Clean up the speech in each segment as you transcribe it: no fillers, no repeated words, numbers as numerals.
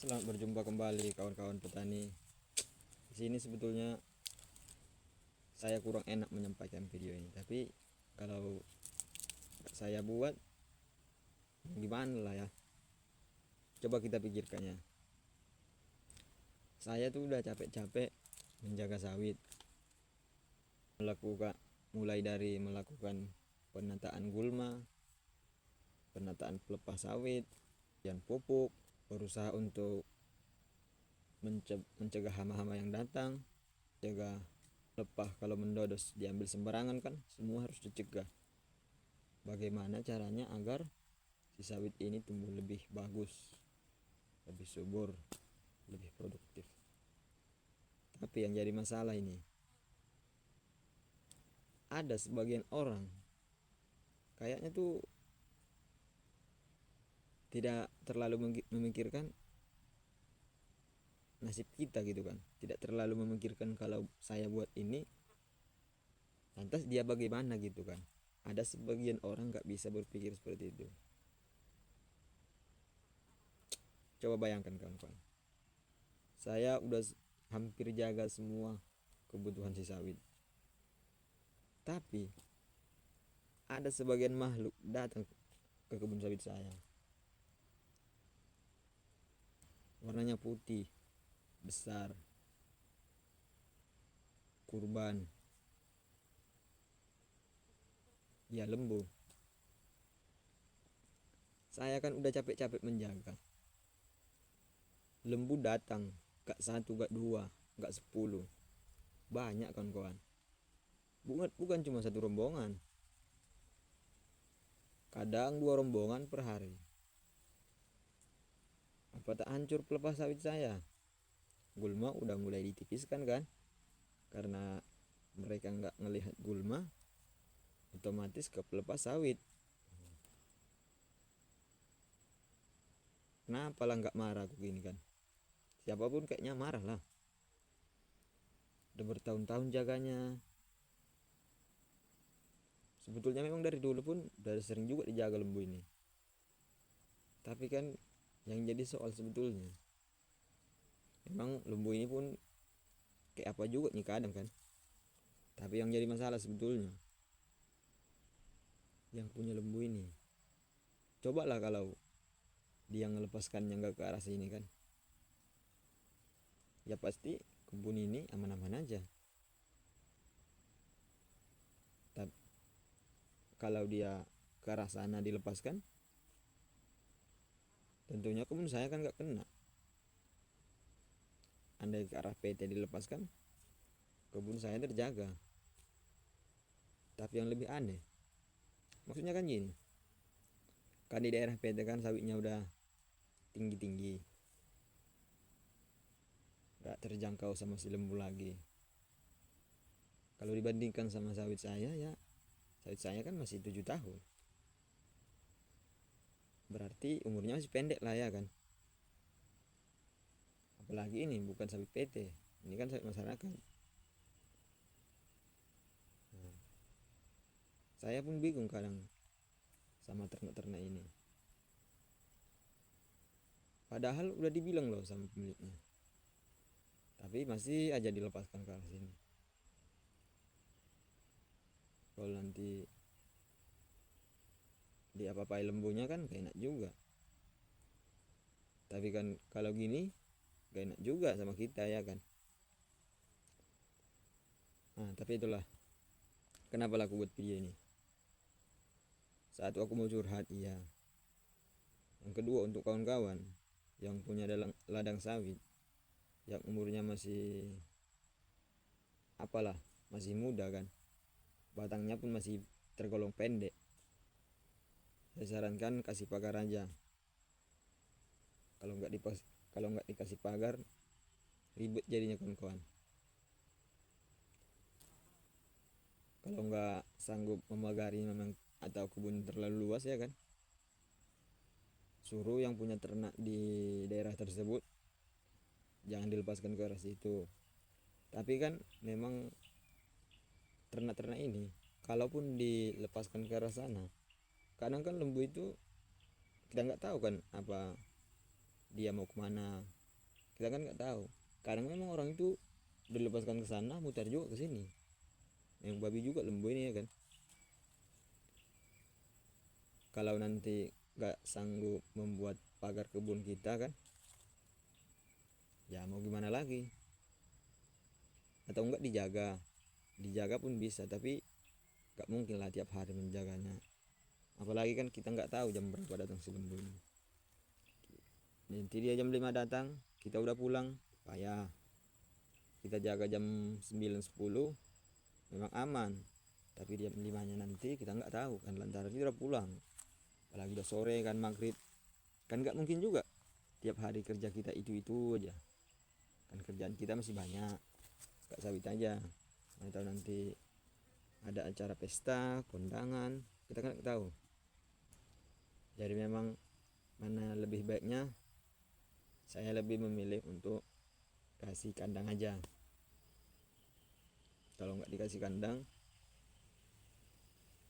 Selamat berjumpa kembali kawan-kawan petani. Di sini sebetulnya saya kurang enak menyampaikan video ini, tapi kalau saya buat gimana lah ya. Coba kita pikirkannya. Saya tuh udah capek-capek menjaga sawit. Mulai dari melakukan penataan gulma, penataan pelepah sawit, dan pupuk, berusaha untuk mencegah hama-hama yang datang, jaga lepah kalau mendodos diambil sembarangan, kan semua harus dicegah. Bagaimana caranya agar si sawit ini tumbuh lebih bagus, lebih subur, lebih produktif. Tapi yang jadi masalah ini, ada sebagian orang kayaknya tuh tidak terlalu memikirkan nasib kita gitu kan, tidak terlalu memikirkan kalau saya buat ini lantas dia bagaimana gitu kan. Ada sebagian orang nggak bisa berpikir seperti itu. Coba bayangkan kawan-kawan, saya udah hampir jaga semua kebutuhan si sawit, tapi ada sebagian makhluk datang ke kebun sawit saya. Warnanya putih, besar, kurban, ya lembu. Saya kan udah capek-capek menjaga. Lembu datang, gak satu, gak dua, gak 10. Banyak kawan-kawan. Bukan cuma satu rombongan. Kadang 2 rombongan per hari. Apa tak hancur pelepah sawit saya? Gulma udah mulai ditipiskan kan? Karena mereka nggak ngelihat gulma, otomatis ke pelepah sawit. Kenapa lah nggak marah aku gini kan? Siapapun kayaknya marah lah. Udah bertahun-tahun jaganya. Sebetulnya memang dari dulu pun udah sering juga dijaga lembu ini. Tapi kan yang jadi soal sebetulnya, memang lembu ini pun kayak apa juga nih kadang kan. Tapi yang jadi masalah sebetulnya, yang punya lembu ini. Cobalah kalau dia ngelepaskannya nggak ke arah sini kan, ya pasti kebun ini aman-aman aja. Tapi kalau dia ke arah sana dilepaskan, tentunya kebun saya kan nggak kena. Andai ke arah PT dilepaskan, kebun saya terjaga. Tapi yang lebih aneh, maksudnya kan gini, kan di daerah PT kan sawitnya udah tinggi-tinggi, nggak terjangkau sama si lembu lagi. Kalau dibandingkan sama sawit saya, ya sawit saya kan masih 7 tahun, berarti umurnya masih pendek lah ya kan. Apalagi ini bukan sawit PT, ini kan sawit masyarakat. Nah, saya pun bingung kadang sama ternak-ternak ini, padahal udah dibilang loh sama pemiliknya, tapi masih aja dilepaskan ke arah sini. Kalau nanti diapa-apain lembunya kan gak enak juga. Tapi kan kalau gini gak enak juga sama kita ya kan. Nah tapi itulah kenapa aku buat video ini. Satu, aku mau curhat, iya. Yang kedua, untuk kawan-kawan yang punya ladang sawit, yang umurnya masih apalah, masih muda kan, batangnya pun masih tergolong pendek, saya sarankan kasih pagar aja. Kalau nggak dikasih pagar, ribet jadinya kawan-kawan. Kalau nggak sanggup memagari memang, atau kebun terlalu luas ya kan, suruh yang punya ternak di daerah tersebut jangan dilepaskan ke arah situ. Tapi kan memang ternak-ternak ini kalaupun dilepaskan ke arah sana, kadang kan lembu itu kita nggak tahu kan apa dia mau kemana, kita kan nggak tahu. Kadang memang orang itu dilepaskan ke sana muter juga ke sini, yang babi juga lembu ini ya kan. Kalau nanti nggak sanggup membuat pagar kebun kita kan, ya mau gimana lagi. Atau enggak dijaga pun bisa, tapi nggak mungkin lah tiap hari menjaganya, apalagi kan kita nggak tahu jam berapa datang si lembu ini. Nanti dia jam 5 datang, kita udah pulang, payah. Kita jaga jam 9-10 memang aman, tapi jam 5 nya nanti kita nggak tahu kan, lantaran kita udah pulang, apalagi udah sore kan, maghrib kan. Nggak mungkin juga tiap hari kerja kita itu aja kan, kerjaan kita masih banyak, nggak sawit aja. Mana tahu nanti ada acara pesta kondangan, kita kan nggak tahu. Jadi memang mana lebih baiknya, saya lebih memilih untuk kasih kandang aja. Kalau nggak dikasih kandang,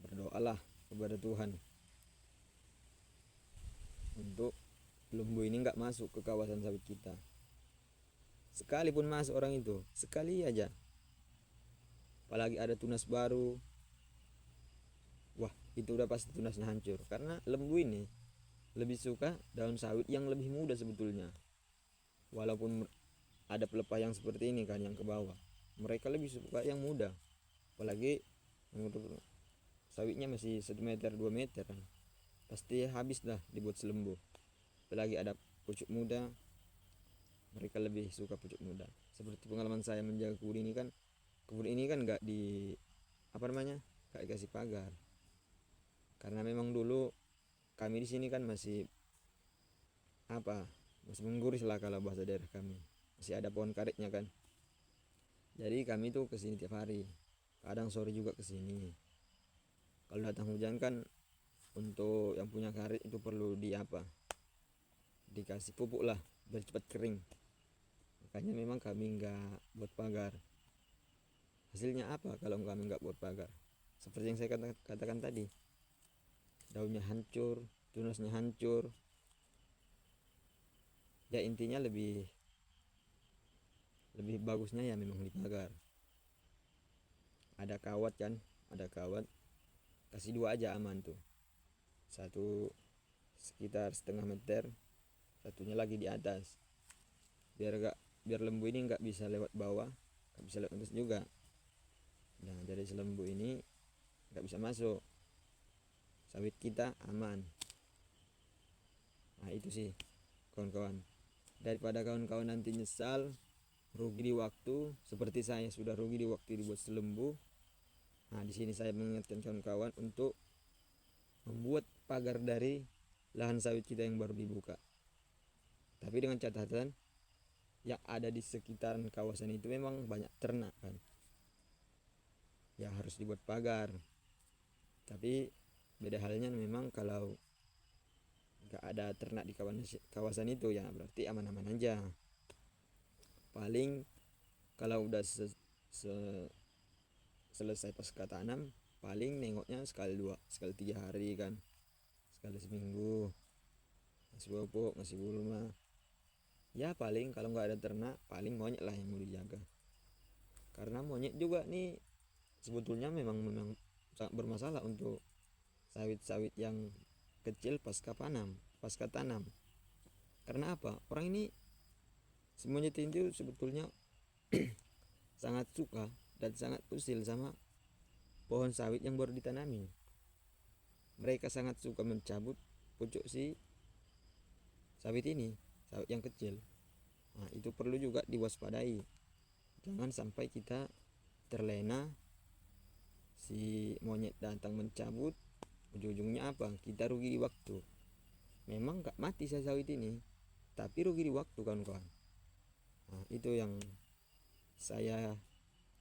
berdoalah kepada Tuhan untuk lembu ini nggak masuk ke kawasan sawit kita. Sekalipun masuk orang itu, sekali aja, apalagi ada tunas baru, wah itu udah pasti tunasnya hancur. Karena lembu ini lebih suka daun sawit yang lebih muda sebetulnya. Walaupun ada pelepah yang seperti ini kan, yang ke bawah, mereka lebih suka yang muda. Apalagi sawitnya masih 1 meter 2 meter kan, pasti habis lah dibuat selembu. Apalagi ada pucuk muda, mereka lebih suka pucuk muda. Seperti pengalaman saya menjaga kebun ini kan nggak di apa namanya, nggak dikasih pagar, karena memang dulu kami di sini kan masih masih mengguris lah kalau bahasa daerah kami, masih ada pohon karetnya kan. Jadi kami tuh kesini tiap hari, kadang sore juga kesini. Kalau datang hujan kan, untuk yang punya karet itu perlu dikasih pupuk lah biar cepat kering. Makanya memang kami nggak buat pagar. Hasilnya apa kalau kami nggak buat pagar? Seperti yang saya katakan tadi, daunnya hancur, tunasnya hancur. Ya intinya lebih bagusnya ya memang dipagar. Ada kawat kan, ada kawat, kasih 2 aja aman tuh. Satu sekitar 1/2 meter, satunya lagi di atas, biar lembu ini nggak bisa lewat bawah, nggak bisa lewat atas juga. Nah jadi lembu ini nggak bisa masuk, sawit kita aman. Nah itu sih kawan-kawan, daripada kawan-kawan nanti nyesal rugi di waktu seperti saya sudah rugi di waktu dibuat selembu. Nah di sini saya mengingatkan kawan-kawan untuk membuat pagar dari lahan sawit kita yang baru dibuka, tapi dengan catatan yang ada di sekitaran kawasan itu memang banyak ternak kan, ya harus dibuat pagar. Tapi beda halnya memang kalau nggak ada ternak di kawasan itu, ya berarti aman-aman aja. Paling kalau udah selesai pasca tanam, paling nengoknya sekali 3 hari kan, sekali seminggu, ngasih pupuk, ngasih gulma. Ya paling kalau nggak ada ternak, paling monyet lah yang mau dijaga. Karena monyet juga nih sebetulnya memang sangat bermasalah untuk sawit-sawit yang kecil pasca tanam. Karena apa? Orang ini semuanya itu sebetulnya sangat suka dan sangat usil sama pohon sawit yang baru ditanami. Mereka sangat suka mencabut pucuk si sawit ini, sawit yang kecil. Nah itu perlu juga diwaspadai, jangan sampai kita terlena si monyet datang mencabut, ujung-ujungnya apa, kita rugi di waktu. Memang gak mati sawit ini, tapi rugi di waktu kawan-kawan. Nah itu yang saya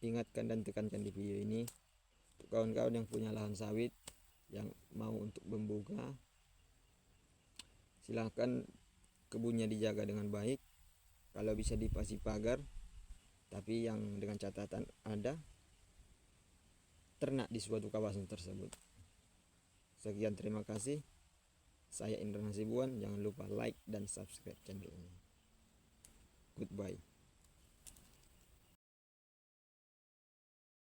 ingatkan dan tekankan di video ini. Untuk kawan-kawan yang punya lahan sawit yang mau untuk membuka, silahkan kebunnya dijaga dengan baik. Kalau bisa dipasang pagar, tapi yang dengan catatan ada ternak di suatu kawasan tersebut. Sekian, terima kasih. Saya Indra Hasibuan, jangan lupa like dan subscribe channel ini. Goodbye.